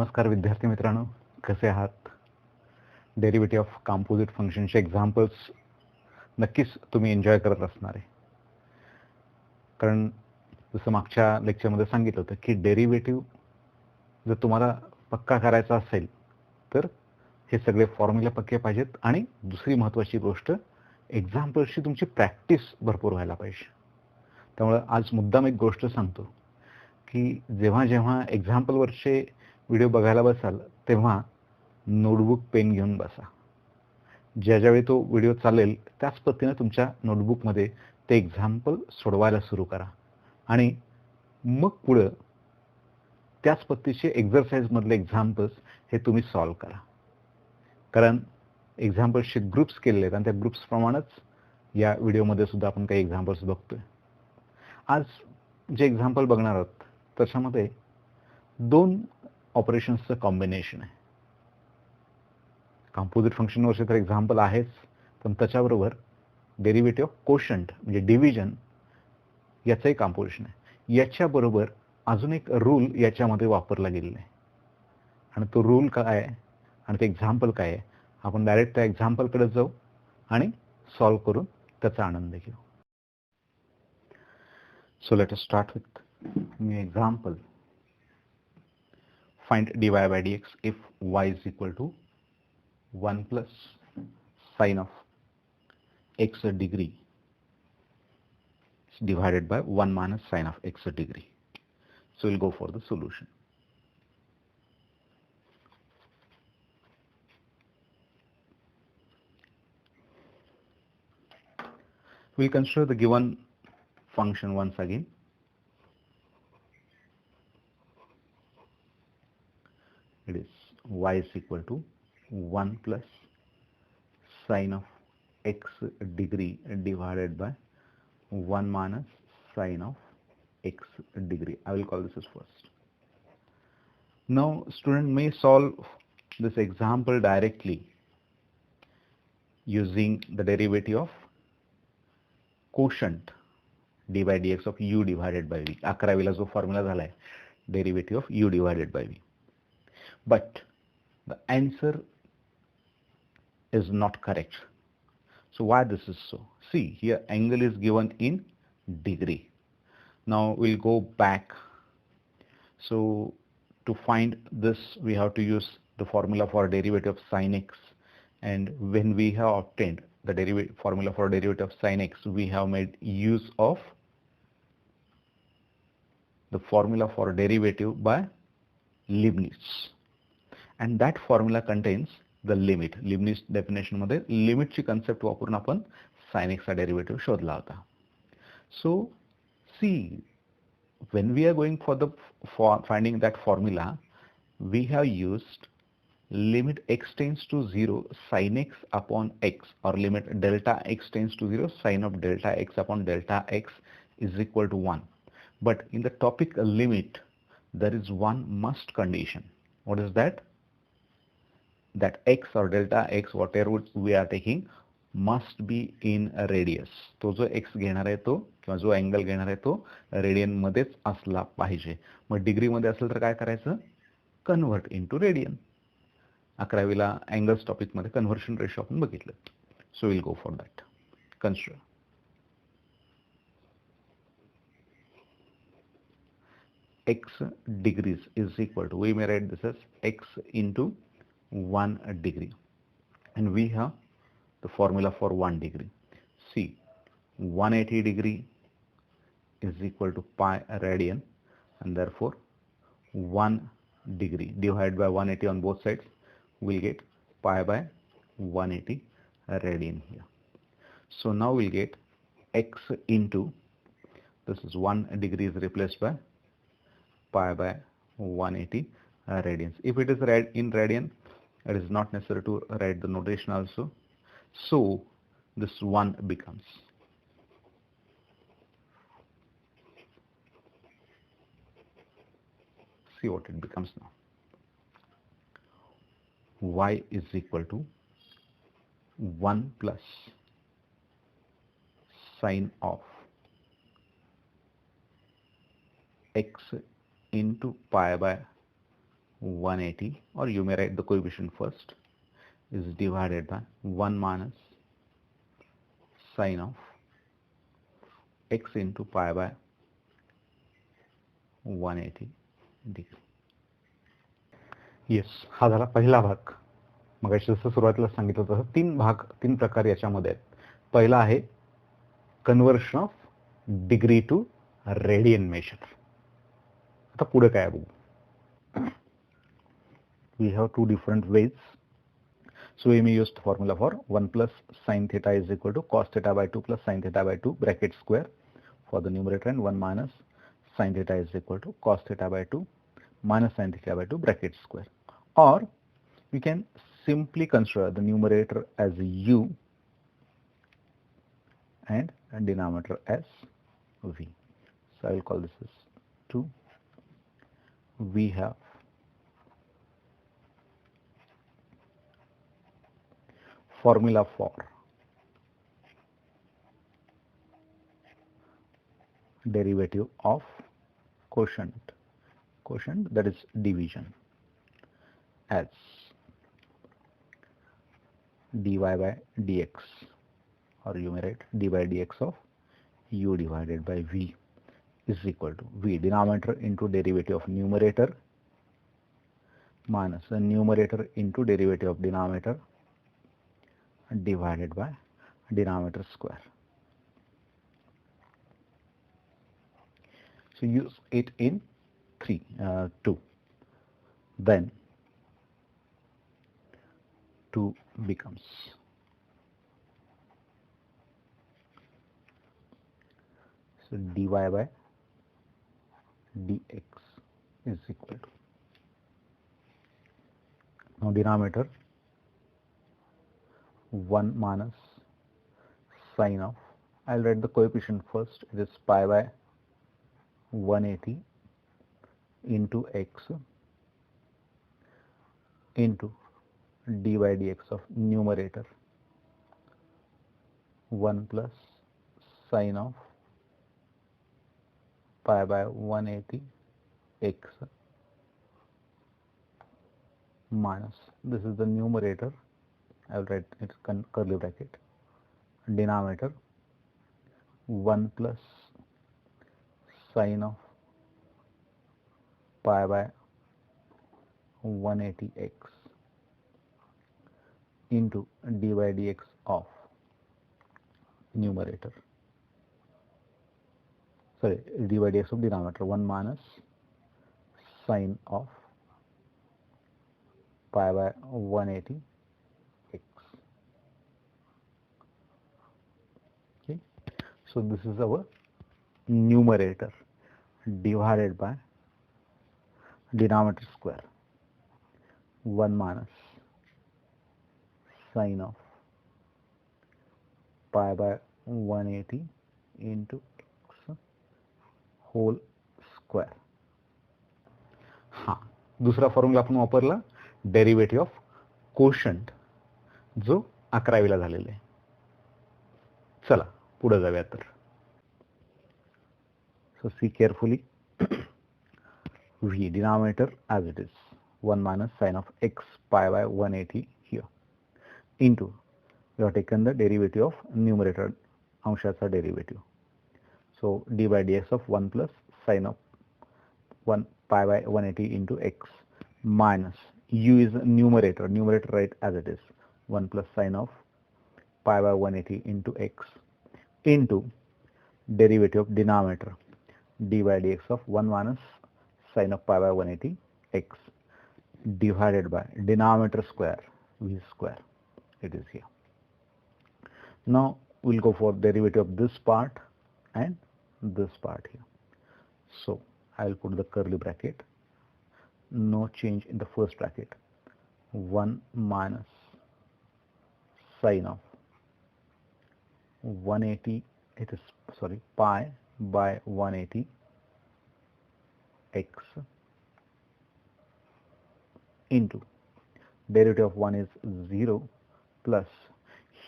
नमस्कार विद्यार्थी मित्रांनो, कसे आहात? डेरिव्हेटिव्ह ऑफ कंपोजिट फंक्शनचे एक्झाम्पल्स नक्कीच तुम्ही एन्जॉय करत असणार आहे. कारण जसं मागच्या लेक्चरमध्ये सांगितलं होतं की डेरिव्हेटिव्ह जर तुम्हाला पक्का करायचा असेल तर हे सगळे फॉर्म्युले पक्के पाहिजेत आणि दुसरी महत्त्वाची गोष्ट एक्झाम्पल्सची तुमची प्रॅक्टिस भरपूर व्हायला पाहिजे. त्यामुळे आज मुद्दाम एक गोष्ट सांगतो की जेव्हा जेव्हा एक्झाम्पलवरचे व्हिडिओ बघायला बसाल तेव्हा नोटबुक पेन घेऊन बसा. ज्यावेळी तो व्हिडिओ चालेल त्याच पद्धतीने तुमच्या नोटबुकमध्ये ते एक्झाम्पल सोडवायला सुरू करा आणि मग पुढं त्याच पद्धतीचे एक्झरसाइजमधले एक्झाम्पल्स हे तुम्ही सॉल्व्ह करा. कारण एक्झाम्पल्सचे ग्रुप्स केलेले आहेत आणि त्या ग्रुप्सप्रमाणेच या व्हिडिओमध्ये सुद्धा आपण काही एक्झाम्पल्स बघतोय. आज जे एक्झाम्पल बघणार आहोत त्याच्यामध्ये दोन ऑपरेशन्सचं कॉम्बिनेशन आहे. कंपोजिट फंक्शनवरचे तर एक्झाम्पल आहेच, पण त्याच्याबरोबर डेरिव्हेटिव्ह ऑफ कोशंट म्हणजे डिव्हिजन याचंही कॉम्पोजिशन आहे. याच्याबरोबर अजून एक रूल याच्यामध्ये वापरला गेलेला आहे आणि तो रूल काय आहे आणि ते एक्झाम्पल काय आहे आपण डायरेक्ट त्या एक्झाम्पलकडे जाऊ आणि सॉल्व्ह करून त्याचा आनंद घेऊ. So let us start with new example. Find dy by dx if y is equal to 1 plus sine of x degree divided by 1 minus sine of x degree. So we'll go for the solution. We'll consider the given function once again. It is y is equal to 1 plus sine of x degree divided by 1 minus sine of x degree. I will call this as first. Now student may solve this example directly using the derivative of quotient d by dx of u divided by v. 11वीला जो formula झालाय derivative of u divided by v. But the answer is not correct. So why this is so? See, here angle is given in degree. Now we'll go back. So to find this we have to use the formula for derivative of sin x, and when we have obtained the formula for derivative of sin x, we have made use of the formula for derivative by Leibniz, and that formula contains the limit. Leibniz definition मध्ये लिमिटची concept वापरून आपण sin x चा derivative शोधला होता. So see, when we are going for finding that formula, we have used limit x tends to 0 sin x upon x, or limit delta x tends to 0 sin of delta x upon delta x is equal to 1. But in the topic limit there is one must condition. What is that? That x or delta x whatever we are taking must be in a radius. तो जो x घेणार आहे तो किंवा जो angle घेणार आहे तो रेडियन मध्येच असला पाहिजे. मग डिग्री मध्ये असेल तर काय करायचं? Convert into radian. 11वीला अँगल्स टॉपिक मध्ये कन्व्हर्शन रेशो आपण बघितलं. So will go for that. Consider x degrees is equal to, we may write this as x into 1 degree, and we have the formula for 1 degree. See, 180 degree is equal to pi radian, and therefore 1 degree divided by 180 on both sides, we'll get pi by 180 radian here. So now we'll get x into, this is 1 degree is replaced by pi by 180 radians. If it is in radian, it is not necessary to write the notation also. So this 1 becomes, see what it becomes now. Y is equal to 1 plus sine of x into pi by 180, or you may write the coefficient first, is divided by 1 minus sine of x into pi by 180 degree. Yes, हा झाला पहिला भाग. मग जसं सुरुवातीला सांगितलं तसं तीन प्रकार याच्यामध्ये आहेत. पहिला आहे conversion of degree to radian measure. आता पुढे काय बघू. We have two different ways. So we may use the formula for 1 plus sin theta is equal to cos theta by 2 plus sin theta by 2 bracket square for the numerator, and 1 minus sin theta is equal to cos theta by 2 minus sin theta by 2 bracket square. Or we can simply consider the numerator as u and denominator as v. So I will call this as 2. We have formula for derivative of quotient, that is division, as dy by dx, or you may write dy by dx of u divided by v is equal to v, denominator into derivative of numerator, minus the numerator into derivative of denominator divided by denominator square. So use it in 2. Then 2 becomes dy by dx is equal to, now denominator 1 minus sine of, I'll write the coefficient first, it is pi by 180 into x into dy by dx of numerator 1 plus sine of pi by 180 x minus, this is the numerator, I will write it curly bracket, denominator 1 plus sine of pi by 180 x into dy by dx of numerator, sorry, dy by dx of denominator 1 minus sine of pi by 180 x. Okay, so this is our numerator divided by denominator square, 1 minus sine of pi by 180 into x whole square. हा दुसरा formula आपण वापरला derivative of quotient, जो 11वीला झालेला आहे. चला पुढे जाऊया तर. So see carefully, v denominator as it is 1 minus sine of x pi by 180 here into, we have taken the derivative of numerator, अंशाचा derivative, so d by dx of 1 plus sine of 1 pi by 180 into x minus u is numerator, right as it is 1 plus sine of pi by 180 into x into derivative of denominator d by dx of 1 minus sine of pi by 180 x divided by denominator square v square, it is here. Now we'll go for derivative of this part and this part here. So I'll put the curly bracket, no change in the first bracket, 1 minus sine of 180, it is, sorry, pi by 180 x into derivative of 1 is 0 plus,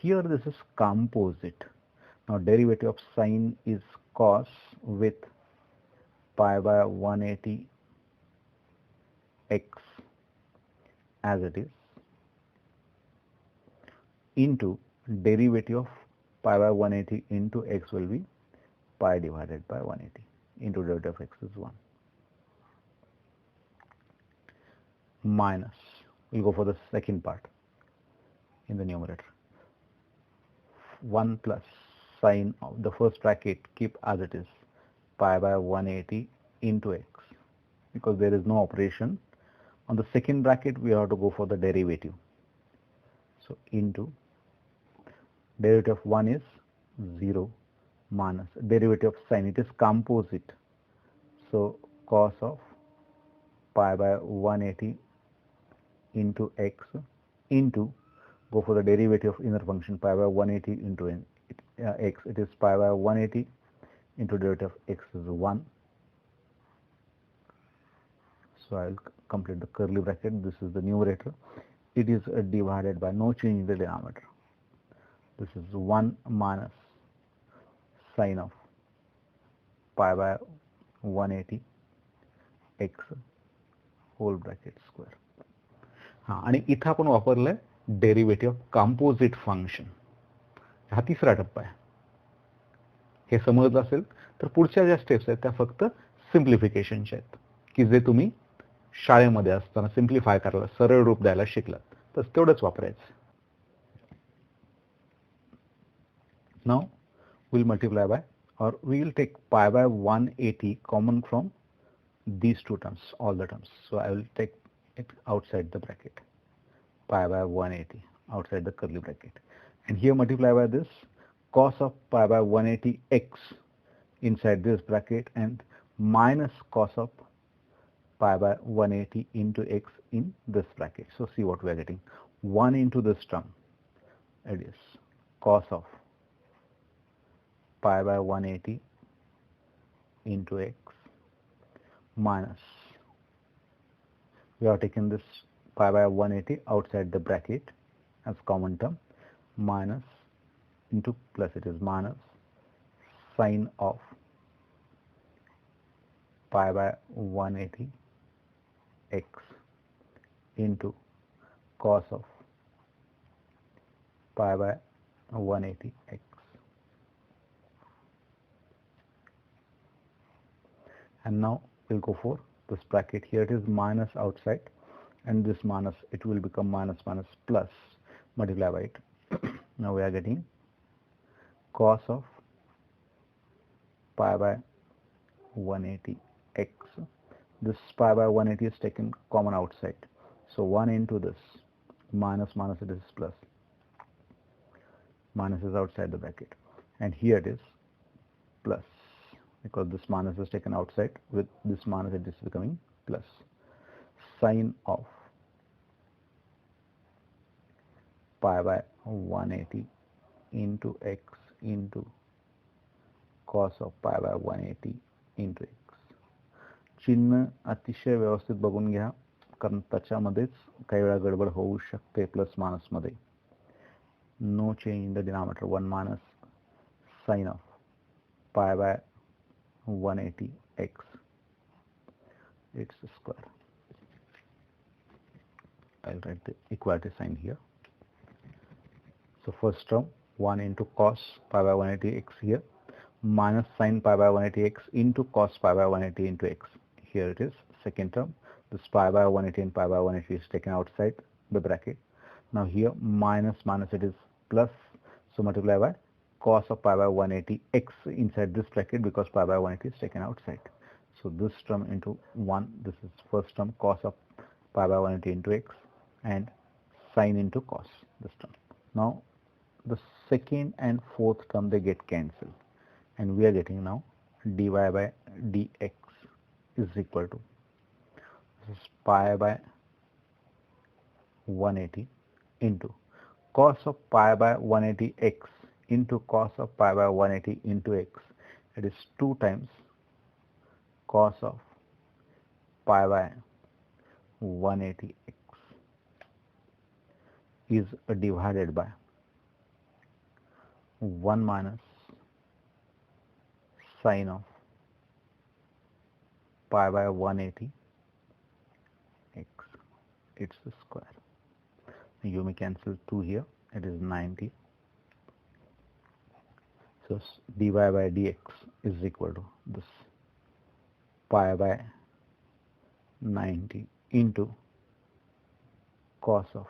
here this is composite. Now derivative of sine is cos with pi by 180 x as it is into derivative of pi by 180 into x will be pi divided by 180 into derivative of x is 1 minus, we'll go for the second part in the numerator, 1 plus sine of the first bracket keep as it is pi by 180 into x, because there is no operation on the second bracket, we have to go for the derivative. So into derivative of 1 is 0 minus derivative of sine, it is composite, so cos of pi by 180 into x into, go for the derivative of inner function pi by 180 into x, it is pi by 180 into derivative of x is 1. So I will complete the curly bracket, this is the numerator, it is divided by, no change in the denominator, this is 1 minus sine of pi by 180 x whole bracket square. हां, आणि इथं आपण वापरलंय derivative of composite function. हा तिसरा टप्पा आहे. हे समजलं असेल तर पुढच्या ज्या स्टेप्स आहेत त्या फक्त सिम्प्लिफिकेशनच्या आहेत, की जे तुम्ही शाळेमध्ये असताना सिम्प्लिफाय करायला, सरळ रूप द्यायला शिकलात, तर तेवढंच वापरायचं. Now we'll multiply by, or we will take pi by 180 common from these two terms, all the terms. So I will take it outside the bracket, pi by 180 outside the curly bracket, and here multiply by this cos of pi by 180 x inside this bracket and minus cos of pi by 180 into x in this bracket. So see what we are getting, 1 into this term, it is cos of pi by 180 into x minus, we have taken this pi by 180 outside the bracket as common term, minus into plus, it is minus sine of pi by 180 x into cos of pi by 180 x. And now we'll go for this bracket. Here it is minus outside, and this minus, it will become minus minus plus, multiply by it. Now we are getting cos of pi by 180 x. This pi by 180 is taken common outside, so 1 into this minus minus, it is plus, minus is outside the bracket, and here it is plus, because this minus is taken outside, with this minus it is becoming plus, sine of pi by 180 into x into cos of pi by 180 into x. चिन्ह अतिशय व्यवस्थित बघून घ्या, कारण त्याच्यामध्येच काही वेळा गडबड होऊ शकते प्लस मायनस मध्ये. No change in the denominator, 1 minus sine of pi by 180 x, its square. I'll write the equality sign here. So first term 1 into cos pi by 180 x here, minus sin pi by 180 x into cos pi by 180 into x. Here it is second term, this pi by 180 and pi by 180 is taken outside the bracket. Now here minus minus, it is plus, so multiply by cos of pi by 180 x inside this bracket, because pi by 180 is taken outside. So this term into 1, this is first term cos of pi by 180 into x, and sin into cos, this term. Now the second and fourth term, they get cancelled, and we are getting now dy by dx is equal to, this is pi by 180 into cos of pi by 180 x into cos of pi by 180 into x. It is 2 times cos of pi by 180 x is divided by 1 minus sine of pi by 180 x. its square. You may cancel 2 here, it is 90. So dy by dx is equal to this pi by 90 into cos of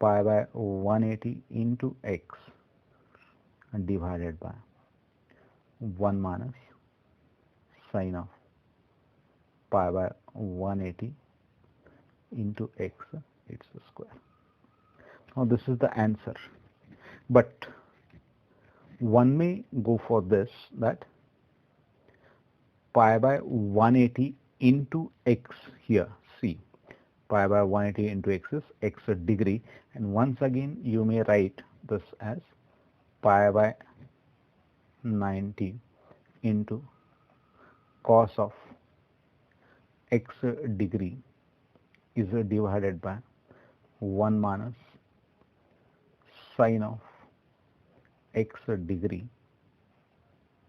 pi by 180 into x and divided by 1 minus sine of pi by 180 into x its square. Now this is the answer, but one may go for this, that pi by 180 into x here. See, pi by 180 into x is x degree, and once again you may write this as pi by 90 into cos of x degree is divided by 1 minus sine of x degree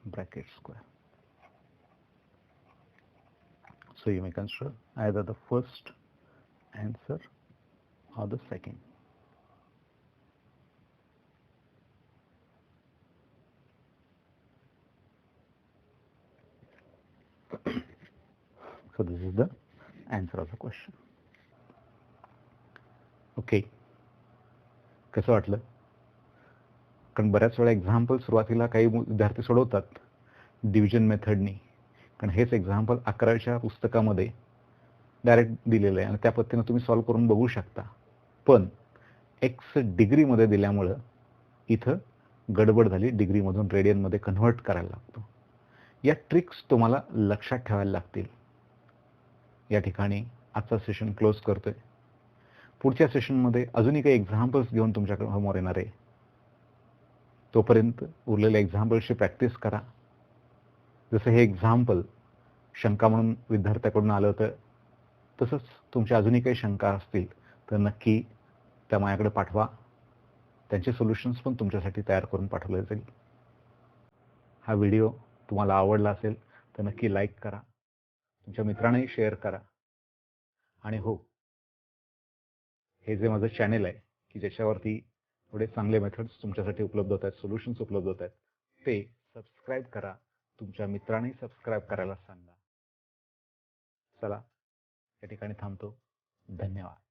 bracket square. So you may consider either the first answer or the second. So this is the answer of the question. Okay, कसं वाटलं? कारण बऱ्याच वेळा example सुरुवातीला काही विद्यार्थी सोडवतात division मेथडनी, कारण हेच example 11च्या पुस्तकामध्ये डायरेक्ट दिलेलं आहे आणि त्या पद्धतीने तुम्ही सॉल्व्ह करून बघू शकता. पण एक्स डिग्रीमध्ये दिल्यामुळं इथं गडबड झाली, डिग्रीमधून रेडियनमध्ये कन्व्हर्ट करायला लागतो. या ट्रिक्स तुम्हाला लक्षात ठेवायला लागतील. या ठिकाणी आजचा सेशन क्लोज करतोय. पुढच्या सेशनमध्ये अजूनही काही एक्झाम्पल्स घेऊन तुमच्याकडे समोर येणार आहे. तोपर्यंत उरलेल्या एक्झाम्पल्सची प्रॅक्टिस करा. जसं हे एक्झाम्पल शंका म्हणून विद्यार्थ्याकडून आलं होतं, तसंच तुमच्या अजूनही काही शंका असतील तर नक्की त्या माझ्याकडे पाठवा. त्यांचे सोल्युशन्स पण तुमच्यासाठी तयार करून पाठवले जाईल. हा व्हिडिओ तुम्हाला आवडला असेल तर नक्की लाईक करा, तुमच्या मित्रांनाही शेअर करा. आणि हो, हे जे माझं चॅनेल आहे की ज्याच्यावरती थोडे चांगले मेथड्स तुमच्यासाठी उपलब्ध होत आहेत, सोल्युशन्स उपलब्ध होत आहेत, ते सबस्क्राईब करा. तुमच्या मित्रांनी सबस्क्राईब करायला सांगा. चला, या ठिकाणी थांबतो. धन्यवाद.